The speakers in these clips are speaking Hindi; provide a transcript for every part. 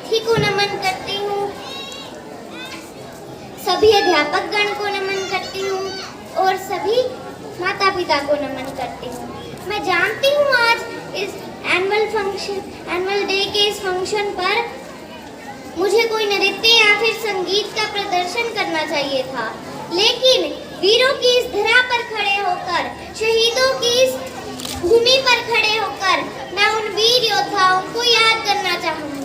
तिथि को नमन करती हूँ, सभी अध्यापक गण को नमन करती हूँ और सभी माता पिता को नमन करती हूँ। मैं जानती हूँ आज इस एनुअल डे के इस फंक्शन पर मुझे कोई नृत्य या फिर संगीत का प्रदर्शन करना चाहिए था, लेकिन वीरों की इस धरा पर खड़े होकर, शहीदों की इस भूमि पर खड़े होकर मैं उन वीर योद्धाओं को याद करना चाहूंगी।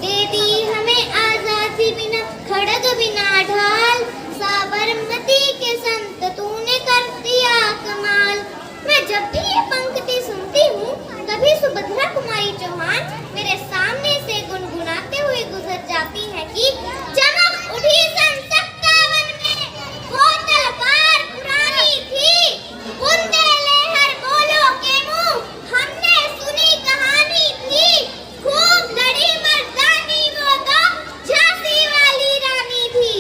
दे दी हमें आजादी बिना खड़ग बिना ढाल, साबरमती के संत तूने कर दिया कमाल। मैं जब भी ये पंक्ति सुनती हूँ तभी सुभद्रा कुमारी चौहान मेरे सामने से गुनगुनाते हुए गुजर जाती है कि चमक उठी सन 57 में, वो तलवार पुरानी थी, बुंदेले हर बोलो के मुंह, हमने सुनी कहानी थी, खूब लड़ी मर्दानी वो तो झांसी वाली रानी थी।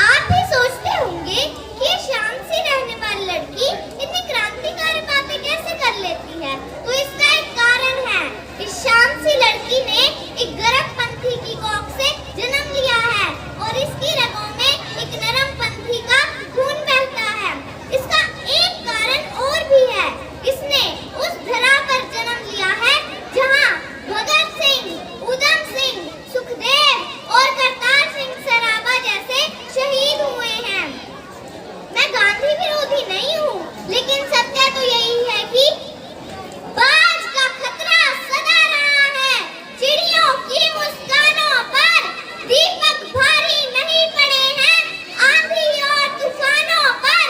आप भी सोचते होंगे कि शांत सी रहने वाली लड़की इतनी क्रांतिकारी बातें कैसे कर लेती है, तो इसका एक कारण है। इस शांत सी लड़की ने एक गरजपंथी की कोख से जन्म लिया है और इसकी रगों में एक नरमपंथी का खून बहता है। इसका एक कारण और भी है, इसने उस धरा पर जन्म लिया है जहां भगत सिंह, उधम सिंह, सुखदेव और करतार सिंह सराबा जैसे शहीद हुए हैं। मैं गांधी विरोधी नहीं हूँ, लेकिन सत्य तो यही है कि बाज का खतरा सदा रहा है, चिड़ियों की मुस्कानों पर दीपक भारी नहीं पड़े हैं, आंधी और तूफानों पर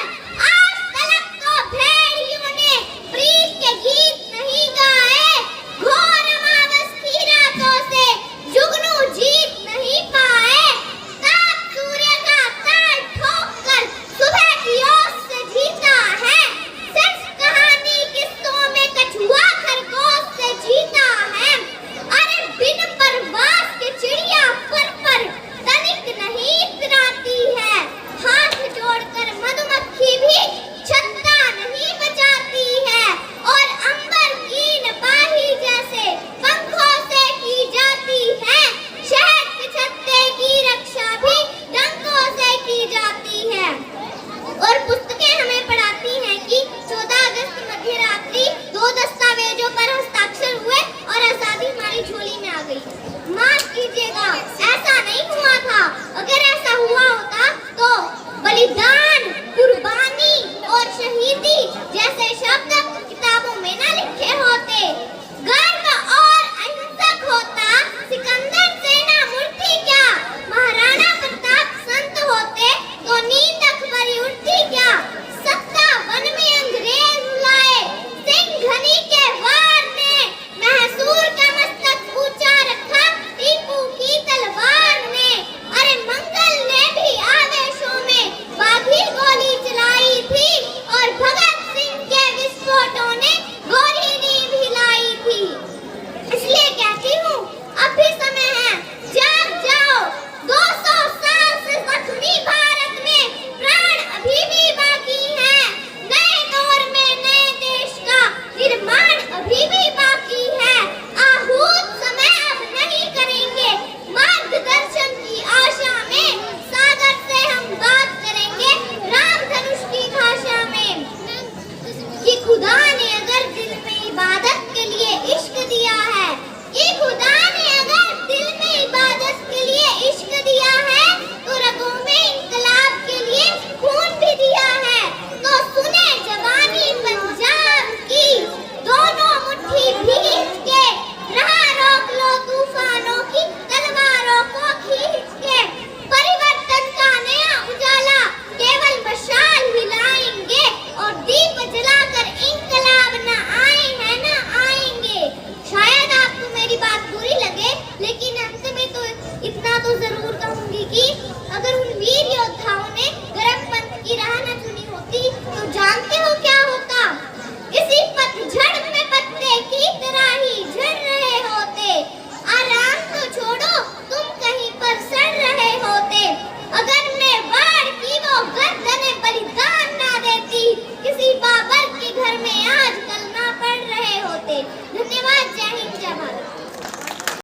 आज तलक तो भेड़ियों ने प्रीत के गीत नहीं गाए, घोर अमावस की रातों से जुगनू जीत नहीं पाए, ताप सूर्य का ताल ठोक कर सुबह की ओस से जीता है, सच कहानी किस्तों में कछुआ खरगोश से जीता है। अरे बिन परवास के चिड़िया पर तनिक नहीं इतराती है, हाथ जोड़कर मधुमक्खी भी छत्ता नहीं बचाती है, और अंबर की नपाही जैसे पंखों से की जाती है, शहद के छत्ते की रक्षा भी डंकों से की जाती है। और पुस्तकें हमें पढ़ाती हैं कि 14 अगस्त मध्य रात्रि 2 दस्तावेजों पर हस्ताक्षर हुए और आजादी हमारी झोली में आ गई।